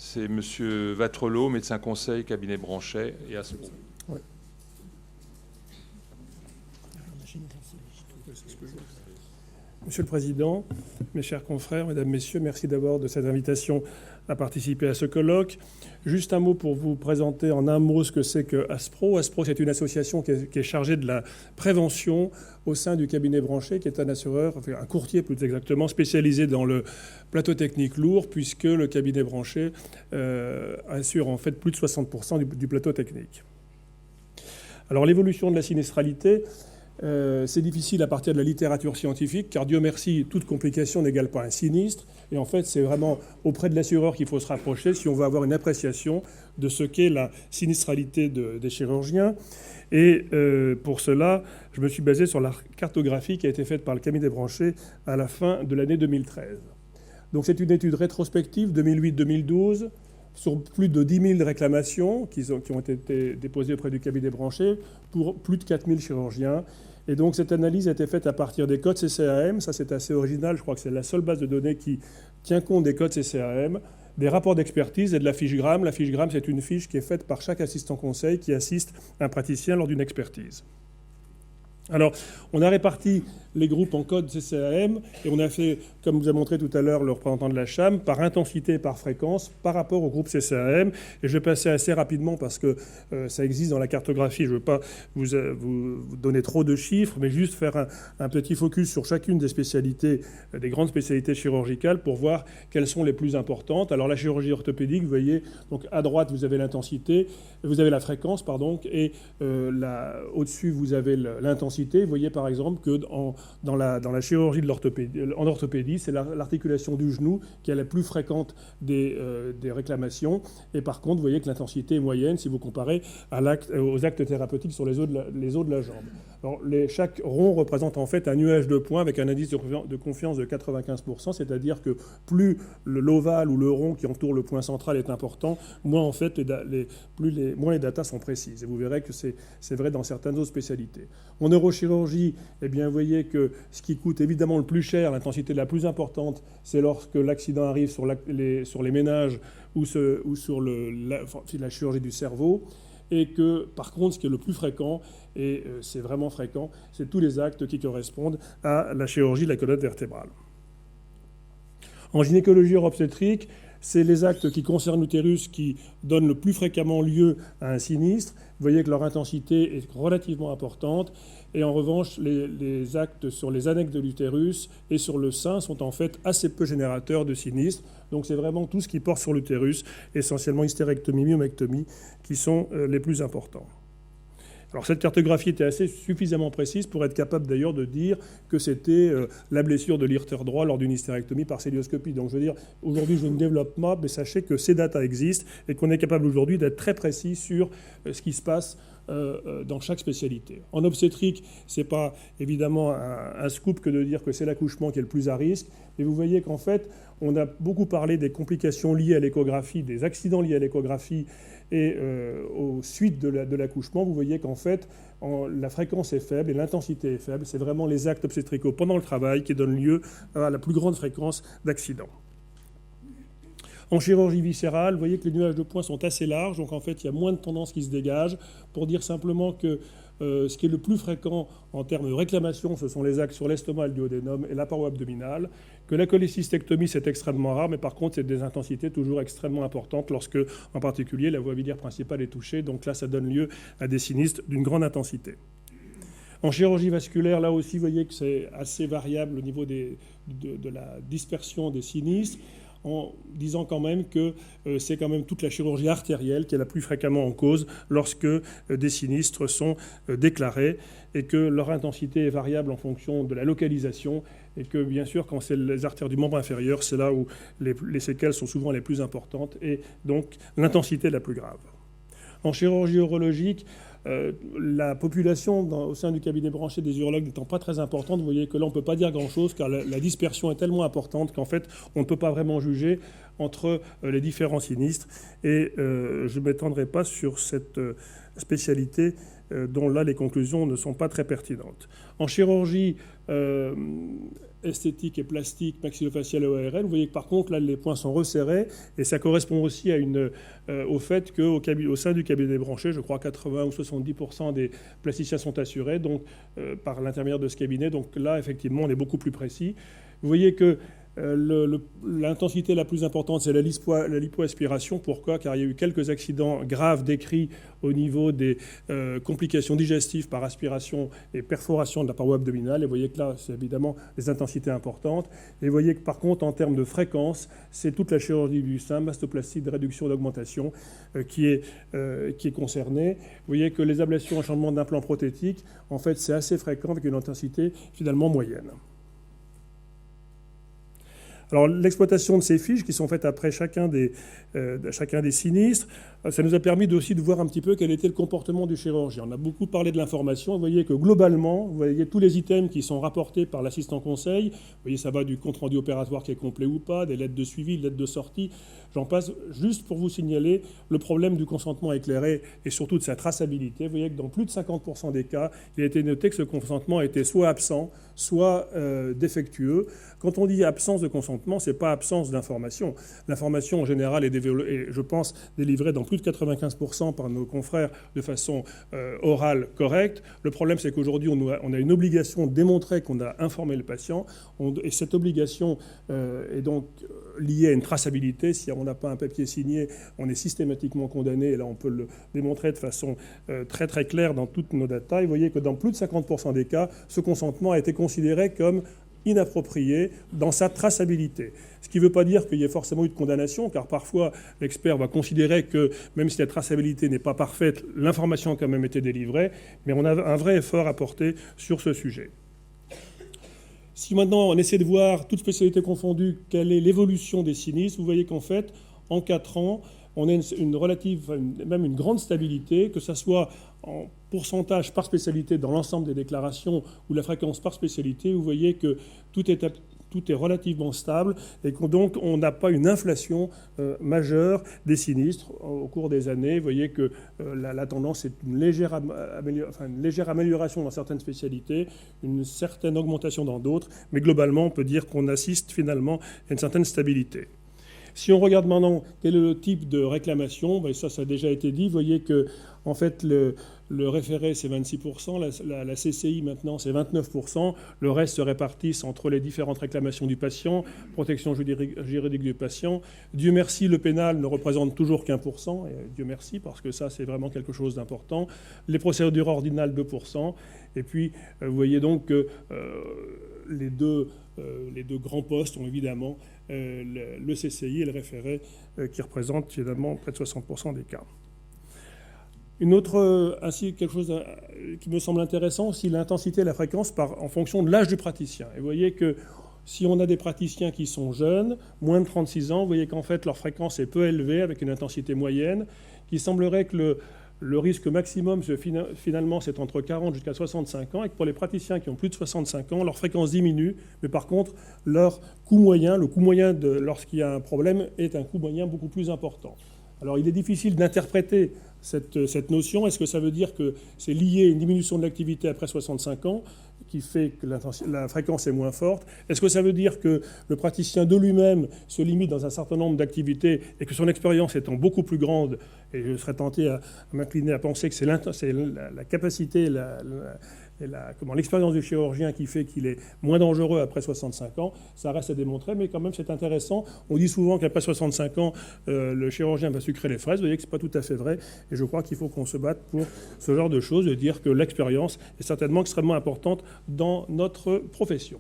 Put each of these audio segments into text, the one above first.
C'est M. Vatrelot, médecin conseil, cabinet Branchet et Aspro. Ouais. Monsieur le Président, mes chers confrères, Mesdames, Messieurs, merci d'abord de cette invitation à participer à ce colloque. Juste un mot pour vous présenter en un mot ce que c'est que Aspro. Aspro, c'est une association qui est chargée de la prévention au sein du cabinet Branchet, qui est un assureur, enfin un courtier plus exactement, spécialisé dans le plateau technique lourd, puisque le cabinet Branchet assure en fait plus de 60% du plateau technique. Alors l'évolution de la sinistralité, c'est difficile à partir de la littérature scientifique, car Dieu merci, toute complication n'égale pas un sinistre. Et en fait, c'est vraiment auprès de l'assureur qu'il faut se rapprocher si on veut avoir une appréciation de ce qu'est la sinistralité des chirurgiens. Et pour cela, je me suis basé sur la cartographie qui a été faite par le cabinet Branchet à la fin de l'année 2013. Donc c'est une étude rétrospective 2008-2012 sur plus de 10 000 réclamations qui ont été déposées auprès du cabinet Branchet pour plus de 4 000 chirurgiens. Et donc cette analyse a été faite à partir des codes CCAM. Ça, c'est assez original. Je crois que c'est la seule base de données qui tient compte des codes CCAM, des rapports d'expertise et de la fiche GRAM. La fiche GRAM, c'est une fiche qui est faite par chaque assistant conseil qui assiste un praticien lors d'une expertise. Alors, on a réparti les groupes en codes CCAM et on a fait, comme vous a montré tout à l'heure le représentant de la CHAM, par intensité et par fréquence par rapport au groupe CCAM. Et je vais passer assez rapidement parce que ça existe dans la cartographie. Je ne veux pas vous donner trop de chiffres, mais juste faire un petit focus sur chacune des spécialités, des grandes spécialités chirurgicales pour voir quelles sont les plus importantes. Alors, la chirurgie orthopédique, vous voyez, donc à droite, vous avez l'intensité, vous avez la fréquence, pardon, et au-dessus, vous avez l'intensité. Vous voyez par exemple que dans la chirurgie de l'orthopédie, en orthopédie, c'est l'articulation du genou qui est la plus fréquente des réclamations. Et par contre, vous voyez que l'intensité est moyenne si vous comparez aux actes thérapeutiques sur les os de la jambe. Alors, chaque rond représente en fait un nuage de points avec un indice de confiance de 95%, c'est-à-dire que plus l'ovale ou le rond qui entoure le point central est important, moins en fait moins les datas sont précises. Et vous verrez que c'est vrai dans certaines autres spécialités. En neurochirurgie, eh bien, vous voyez que ce qui coûte évidemment le plus cher, l'intensité la plus importante, c'est lorsque l'accident arrive sur les ménages ou sur la chirurgie du cerveau. Et que, par contre, ce qui est le plus fréquent, et c'est vraiment fréquent, c'est tous les actes qui correspondent à la chirurgie de la colonne vertébrale. En gynécologie obstétrique, c'est les actes qui concernent l'utérus qui donnent le plus fréquemment lieu à un sinistre. Vous voyez que leur intensité est relativement importante. Et en revanche, les actes sur les annexes de l'utérus et sur le sein sont en fait assez peu générateurs de sinistres. Donc c'est vraiment tout ce qui porte sur l'utérus, essentiellement hystérectomie, myomectomie, qui sont les plus importants. Alors cette cartographie était suffisamment précise pour être capable d'ailleurs de dire que c'était la blessure de l'urétère droit lors d'une hystérectomie par cœlioscopie. Donc je veux dire, aujourd'hui je ne développe pas, mais sachez que ces datas existent et qu'on est capable aujourd'hui d'être très précis sur ce qui se passe dans chaque spécialité. En obstétrique, ce n'est pas évidemment un scoop que de dire que c'est l'accouchement qui est le plus à risque, mais vous voyez qu'en fait, on a beaucoup parlé des complications liées à l'échographie, des accidents liés à l'échographie et aux suites de l'accouchement. Vous voyez qu'en fait, la fréquence est faible et l'intensité est faible. C'est vraiment les actes obstétricaux pendant le travail qui donnent lieu à la plus grande fréquence d'accidents. En chirurgie viscérale, vous voyez que les nuages de points sont assez larges, donc en fait, il y a moins de tendances qui se dégagent. Pour dire simplement que ce qui est le plus fréquent en termes de réclamation, ce sont les actes sur l'estomac, le duodénum et la paroi abdominale. Que la cholécystectomie, c'est extrêmement rare, mais par contre, c'est des intensités toujours extrêmement importantes lorsque, en particulier, la voie biliaire principale est touchée. Donc là, ça donne lieu à des sinistres d'une grande intensité. En chirurgie vasculaire, là aussi, vous voyez que c'est assez variable au niveau de la dispersion des sinistres, en disant quand même que c'est quand même toute la chirurgie artérielle qui est la plus fréquemment en cause lorsque des sinistres sont déclarés et que leur intensité est variable en fonction de la localisation et que bien sûr quand c'est les artères du membre inférieur, c'est là où les séquelles sont souvent les plus importantes et donc l'intensité la plus grave. En chirurgie urologique, la population au sein du cabinet Branchet des urologues n'étant pas très importante, vous voyez que là on ne peut pas dire grand-chose car la dispersion est tellement importante qu'en fait on ne peut pas vraiment juger entre les différents sinistres. Et je ne m'étendrai pas sur cette spécialité dont là les conclusions ne sont pas très pertinentes. En chirurgie esthétique et plastique, maxillofaciale et ORL, vous voyez que par contre là les points sont resserrés et ça correspond aussi au fait qu'au sein du cabinet branché, je crois 80 ou 70% des plasticiens sont assurés donc, par l'intermédiaire de ce cabinet. Donc là effectivement on est beaucoup plus précis. Vous voyez que l'intensité la plus importante, c'est la lipoaspiration. Pourquoi ? Car il y a eu quelques accidents graves décrits au niveau des complications digestives par aspiration et perforation de la paroi abdominale. Et vous voyez que là, c'est évidemment des intensités importantes. Et vous voyez que par contre, en termes de fréquence, c'est toute la chirurgie du sein, mastoplastie, de réduction, d'augmentation qui est concernée. Vous voyez que les ablations en changement d'implant prothétique, en fait, c'est assez fréquent avec une intensité finalement moyenne. Alors, l'exploitation de ces fiches qui sont faites après chacun des sinistres, ça nous a permis aussi de voir un petit peu quel était le comportement du chirurgien. On a beaucoup parlé de l'information. Vous voyez que globalement, vous voyez tous les items qui sont rapportés par l'assistant conseil. Vous voyez, ça va du compte-rendu opératoire qui est complet ou pas, des lettres de suivi, des lettres de sortie. J'en passe juste pour vous signaler le problème du consentement éclairé et surtout de sa traçabilité. Vous voyez que dans plus de 50% des cas, il a été noté que ce consentement était soit absent, soit défectueux. Quand on dit absence de consentement, ce n'est pas absence d'information. L'information, en général, est je pense, délivrée dans plus de 95% par nos confrères de façon orale correcte. Le problème, c'est qu'aujourd'hui, on a une obligation de démontrer qu'on a informé le patient. Et cette obligation est donc liée à une traçabilité. Si on n'a pas un papier signé, on est systématiquement condamné. Et là, on peut le démontrer de façon très, très claire dans toutes nos datas. Et vous voyez que dans plus de 50% des cas, ce consentement a été considéré comme inapproprié dans sa traçabilité. Ce qui ne veut pas dire qu'il y ait forcément eu de condamnation, car parfois l'expert va considérer que même si la traçabilité n'est pas parfaite, l'information a quand même été délivrée, mais on a un vrai effort à porter sur ce sujet. Si maintenant on essaie de voir, toutes spécialités confondues, quelle est l'évolution des sinistres, vous voyez qu'en fait, en 4 ans, on a même une grande stabilité, que ce soit en pourcentage par spécialité dans l'ensemble des déclarations ou la fréquence par spécialité. Vous voyez que tout est relativement stable et que donc on n'a pas une inflation majeure des sinistres au cours des années. Vous voyez que la tendance est une légère amélioration dans certaines spécialités, une certaine augmentation dans d'autres, mais globalement on peut dire qu'on assiste finalement à une certaine stabilité. Si on regarde maintenant quel est le type de réclamation, ça a déjà été dit. Vous voyez que en fait, le référé, c'est 26%, la CCI, maintenant, c'est 29%. Le reste se répartisse entre les différentes réclamations du patient, protection juridique du patient. Dieu merci, le pénal ne représente toujours qu'1%. Et Dieu merci, parce que ça, c'est vraiment quelque chose d'important. Les procédures ordinales, 2%. Et puis, vous voyez donc que les deux grands postes ont évidemment le CCI et le référé qui représentent finalement près de 60% des cas. Quelque chose qui me semble intéressant, c'est l'intensité et la fréquence en fonction de l'âge du praticien. Et vous voyez que si on a des praticiens qui sont jeunes, moins de 36 ans, vous voyez qu'en fait leur fréquence est peu élevée avec une intensité moyenne, qui semblerait que le risque maximum, finalement, c'est entre 40 jusqu'à 65 ans, et que pour les praticiens qui ont plus de 65 ans, leur fréquence diminue, mais par contre, leur coût moyen, le coût moyen lorsqu'il y a un problème, est un coût moyen beaucoup plus important. Alors, il est difficile d'interpréter cette notion. Est-ce que ça veut dire que c'est lié à une diminution de l'activité après 65 ans qui fait que la fréquence est moins forte? Est-ce que ça veut dire que le praticien de lui-même se limite dans un certain nombre d'activités et que son expérience étant beaucoup plus grande, et je serais tenté à m'incliner à penser que c'est la capacité, l'expérience du chirurgien qui fait qu'il est moins dangereux après 65 ans, ça reste à démontrer, mais quand même c'est intéressant. On dit souvent qu'après 65 ans, le chirurgien va sucrer les fraises. Vous voyez que ce n'est pas tout à fait vrai, et je crois qu'il faut qu'on se batte pour ce genre de choses, de dire que l'expérience est certainement extrêmement importante dans notre profession.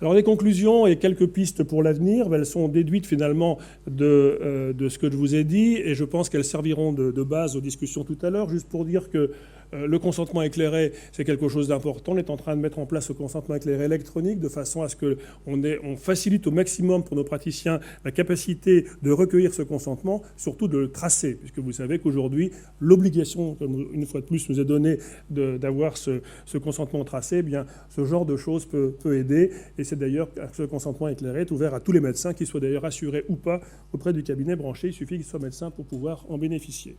Alors les conclusions et quelques pistes pour l'avenir, elles sont déduites finalement de ce que je vous ai dit, et je pense qu'elles serviront de base aux discussions tout à l'heure, juste pour dire que le consentement éclairé, c'est quelque chose d'important. On est en train de mettre en place ce consentement éclairé électronique de façon à ce qu'on facilite au maximum pour nos praticiens la capacité de recueillir ce consentement, surtout de le tracer, puisque vous savez qu'aujourd'hui, l'obligation, comme une fois de plus, nous est donnée d'avoir ce consentement tracé. Eh bien, ce genre de choses peut aider, et c'est d'ailleurs que ce consentement éclairé est ouvert à tous les médecins, qu'ils soient d'ailleurs assurés ou pas auprès du cabinet branché. Il suffit qu'ils soient médecins pour pouvoir en bénéficier.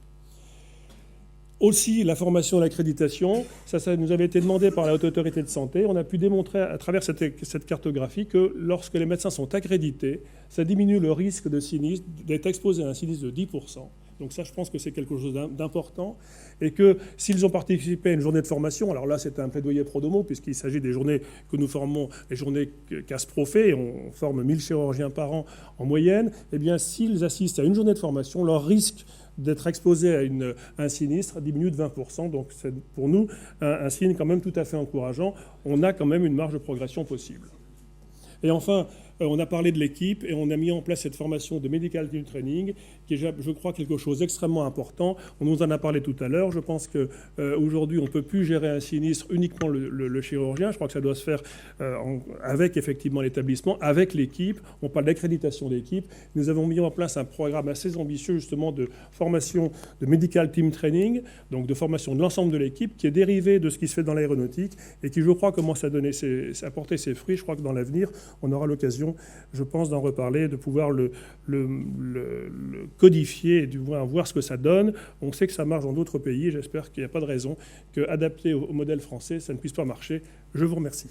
Aussi, la formation et l'accréditation, ça nous avait été demandé par la Haute Autorité de Santé. On a pu démontrer à travers cette cartographie que lorsque les médecins sont accrédités, ça diminue le risque de sinistre, d'être exposé à un sinistre de 10%. Donc ça, je pense que c'est quelque chose d'important. Et que s'ils ont participé à une journée de formation, alors là, c'est un plaidoyer pro domo, puisqu'il s'agit des journées que nous formons, les journées qu'Aspro fait, et on forme 1000 chirurgiens par an en moyenne, eh bien, s'ils assistent à une journée de formation, leur risque d'être exposé à un sinistre diminue de 20%. Donc c'est pour nous un signe quand même tout à fait encourageant. On a quand même une marge de progression possible. Et enfin, on a parlé de l'équipe et on a mis en place cette formation de Medical Team Training qui est, je crois, quelque chose d'extrêmement important. On nous en a parlé tout à l'heure. Je pense qu'aujourd'hui, on ne peut plus gérer un sinistre uniquement le chirurgien. Je crois que ça doit se faire avec effectivement l'établissement, avec l'équipe. On parle d'accréditation d'équipe. Nous avons mis en place un programme assez ambitieux justement de formation de Medical Team Training, donc de formation de l'ensemble de l'équipe qui est dérivé de ce qui se fait dans l'aéronautique et qui, je crois, commence à porter ses fruits. Je crois que dans l'avenir, on aura l'occasion, je pense, d'en reparler, de pouvoir le codifier et de voir ce que ça donne. On sait que ça marche dans d'autres pays. J'espère qu'il n'y a pas de raison qu'adapté au modèle français, ça ne puisse pas marcher. Je vous remercie.